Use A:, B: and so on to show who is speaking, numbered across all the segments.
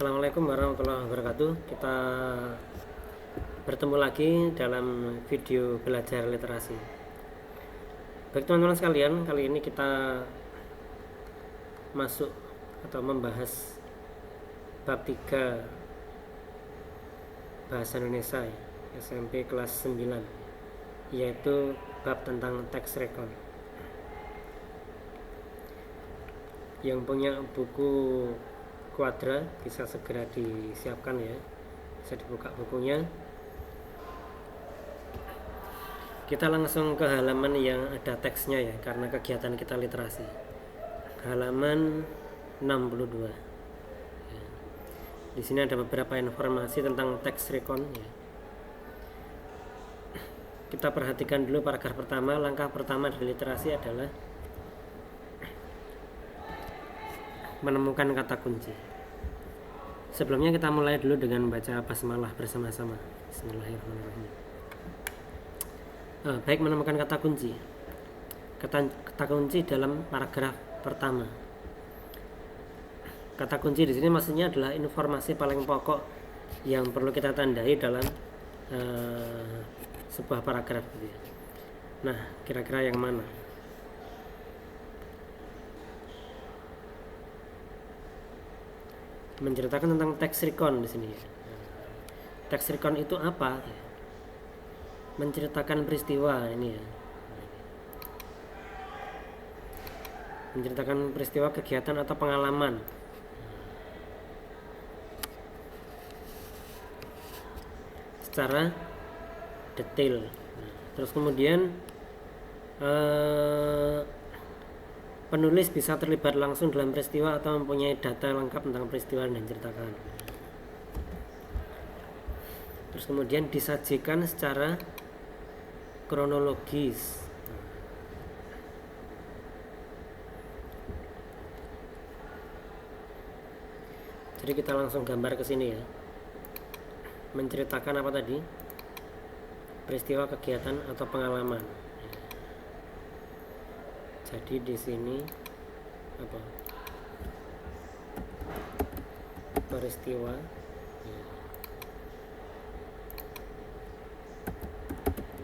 A: Assalamualaikum warahmatullahi wabarakatuh. Kita bertemu lagi dalam video belajar literasi. Baik teman-teman sekalian, kali ini kita masuk atau membahas bab 3 Bahasa Indonesia SMP kelas 9, yaitu bab tentang text recon. Yang punya buku Quadra bisa segera disiapkan ya, bisa dibuka bukunya. Kita langsung ke halaman yang ada teksnya ya, karena kegiatan kita literasi. Halaman 62 ya. Di sini ada beberapa informasi tentang text recon ya. Kita perhatikan dulu paragraf pertama. Langkah pertama dari literasi adalah menemukan kata kunci. Sebelumnya kita mulai dulu dengan baca basmalah bersama-sama. Bismillahirrahmanirrahim. Baik, menemukan kata kunci. Kata kunci dalam paragraf pertama. Kata kunci di sini maksudnya adalah informasi paling pokok yang perlu kita tandai dalam sebuah paragraf. Nah, kira-kira yang mana? Menceritakan tentang text recon di sini. Text recon itu apa? Menceritakan peristiwa ini ya. Menceritakan peristiwa, kegiatan atau pengalaman. Secara detail. Terus kemudian penulis bisa terlibat langsung dalam peristiwa atau mempunyai data lengkap tentang peristiwa yang diceritakan. Terus kemudian disajikan secara kronologis. Jadi kita langsung gambar ke sini ya. Menceritakan apa tadi? Peristiwa, kegiatan atau pengalaman. Jadi di sini apa? Peristiwa,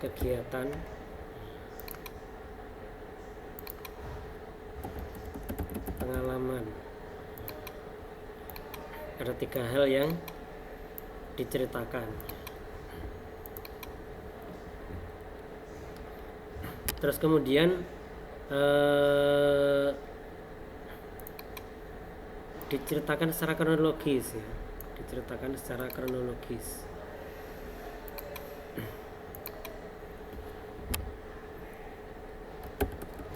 A: kegiatan, pengalaman. Ada 3 hal yang diceritakan. Terus kemudian diceritakan secara kronologis ya. Diceritakan secara kronologis.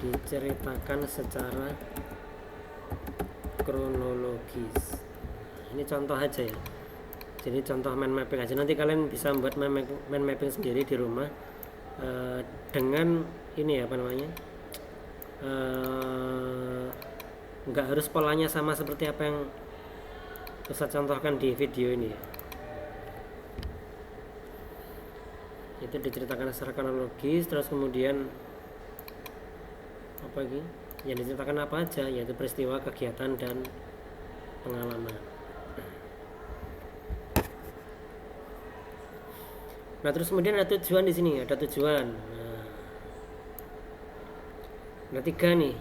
A: Diceritakan secara kronologis. Ini contoh aja ya. Jadi contoh mind mapping aja. Nanti kalian bisa membuat mind mapping sendiri di rumah dengan ini ya, apa namanya? Nggak harus polanya sama seperti apa yang Ustaz contohkan di video ini ya. Itu diceritakan secara kronologis. Terus kemudian apa lagi? Yang diceritakan apa aja, yaitu peristiwa, kegiatan dan pengalaman. Nah, terus kemudian ada tujuan di sini, ada tujuan. Nah, 3 nih.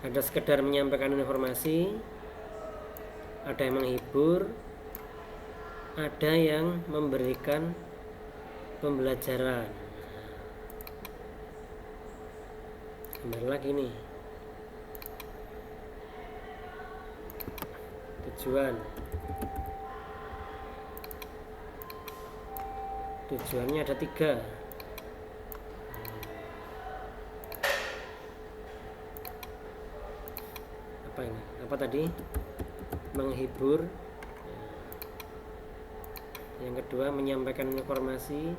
A: Ada sekedar menyampaikan informasi, ada yang menghibur, ada yang memberikan pembelajaran. Gambar lagi nih. Tujuannya ada 3. Apa ini? Apa tadi? Menghibur. Yang kedua, menyampaikan informasi.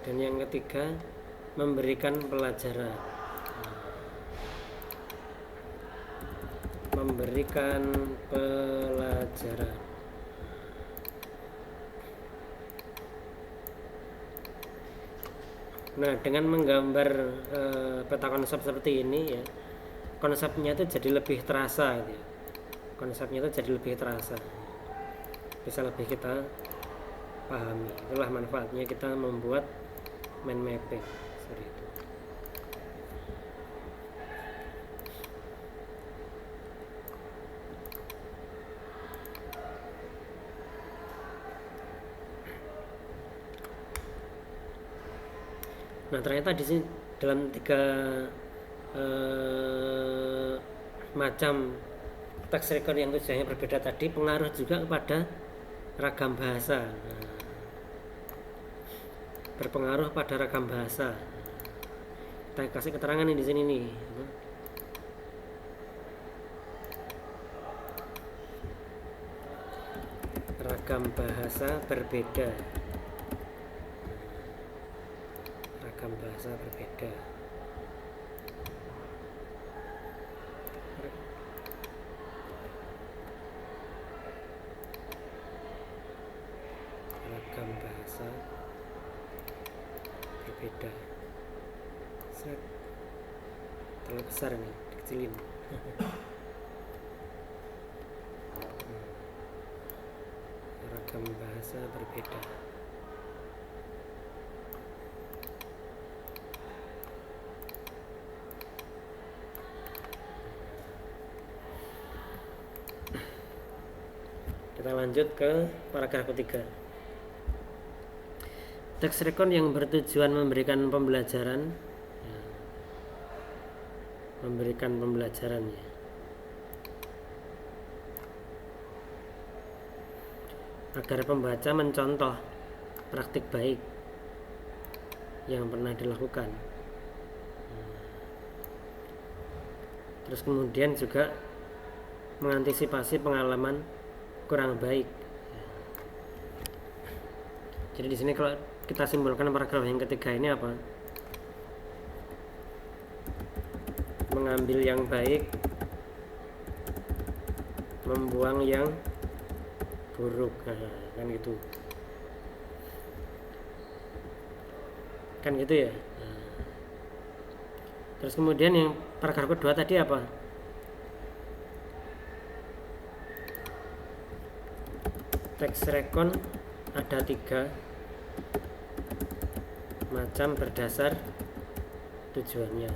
A: Dan yang ketiga, memberikan pelajaran. Memberikan pelajaran. Nah, dengan menggambar peta konsep seperti ini ya, konsepnya itu jadi lebih terasa gitu ya. Konsepnya itu jadi lebih terasa, bisa lebih kita pahami. Itulah manfaatnya kita membuat mind mapping seperti itu. Nah, ternyata di sini dalam 3 macam text record yang tujuannya berbeda tadi pengaruh juga kepada ragam bahasa. Nah, berpengaruh pada ragam bahasa. Kita kasih keterangan nih di sini nih. Ragam bahasa berbeda. Ragam bahasa berbeda. Ragam bahasa berbeda. Set. Terlalu besar nih, dikecilin. Ragam bahasa berbeda. Kita lanjut ke paragraf ketiga. Text record yang bertujuan memberikan pembelajaran, ya, memberikan pembelajaran ya. Agar pembaca mencontoh praktik baik yang pernah dilakukan. Terus kemudian juga mengantisipasi pengalaman kurang baik. Jadi di sini kalau kita simpulkan paragraf yang ketiga ini apa? Mengambil yang baik, membuang yang buruk, nah, kan gitu. Kan gitu ya. Nah. Terus kemudian yang paragraf kedua tadi apa? Text recon ada 3 macam berdasar tujuannya.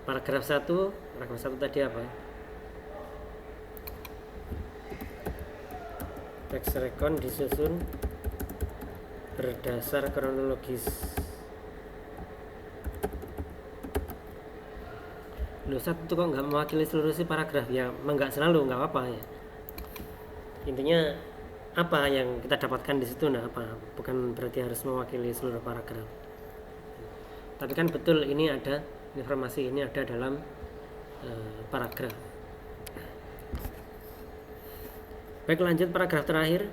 A: Paragraf 1 tadi apa? Text recon disusun berdasar kronologis. Loh, satu kok nggak mewakili seluruh si paragraf? Ya, nggak selalu, nggak apa-apa ya. Intinya apa yang kita dapatkan di situ, nah apa? Bukan berarti harus mewakili seluruh paragraf. Tapi kan betul ini ada informasi ini ada dalam paragraf. Baik, lanjut paragraf terakhir.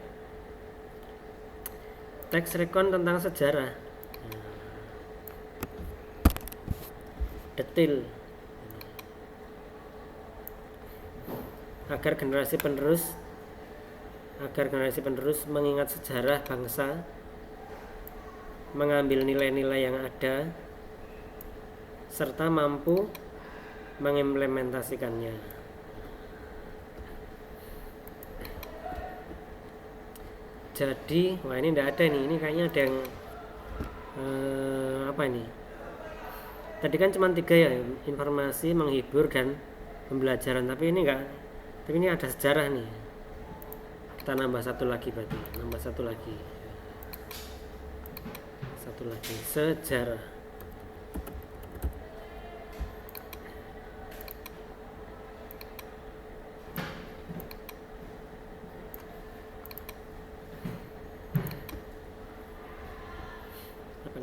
A: Teks recon tentang sejarah. Detail. Agar generasi penerus mengingat sejarah bangsa, mengambil nilai-nilai yang ada, serta mampu mengimplementasikannya. Jadi, wah ini tidak ada nih, ini kayaknya ada yang apa ini? Tadi kan cuma 3 ya, informasi, menghibur, dan pembelajaran. Tapi ini enggak, tapi ini ada sejarah nih. Kita nambah 1 lagi berarti, nambah 1 lagi, sejarah.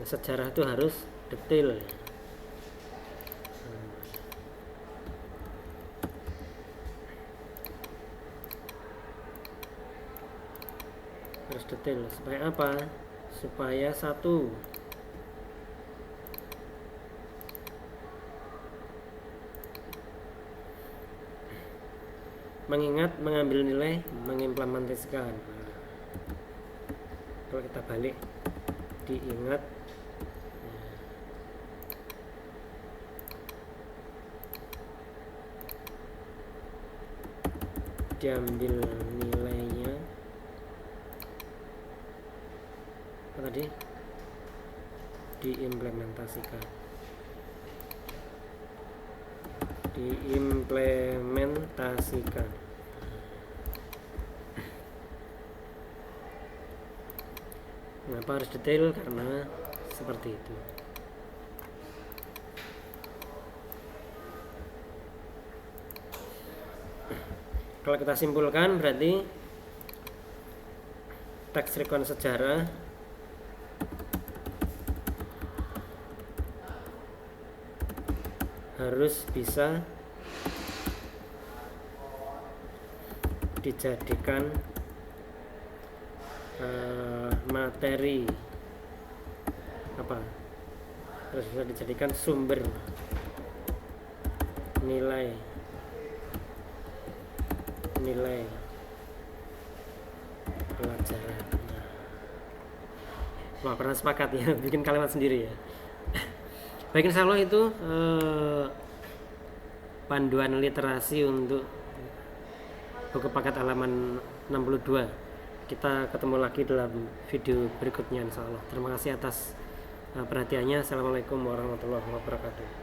A: Sejarah itu harus detail. Harus detail supaya apa? Supaya satu, mengingat, mengambil nilai, mengimplementasikan. Kalau kita balik, diingat, diambil nilainya, apa tadi, diimplementasikan. Kenapa harus detail? Karena seperti itu. Kalau kita simpulkan, berarti teks rekon sejarah harus bisa dijadikan materi, apa, harus bisa dijadikan sumber nilai pelajaran. Wah, pernah sepakat ya bikin kalimat sendiri ya. Baik, insya Allah itu panduan literasi untuk buku paket halaman 62. Kita ketemu lagi dalam video berikutnya insya Allah. Terima kasih atas perhatiannya. Assalamualaikum warahmatullahi wabarakatuh.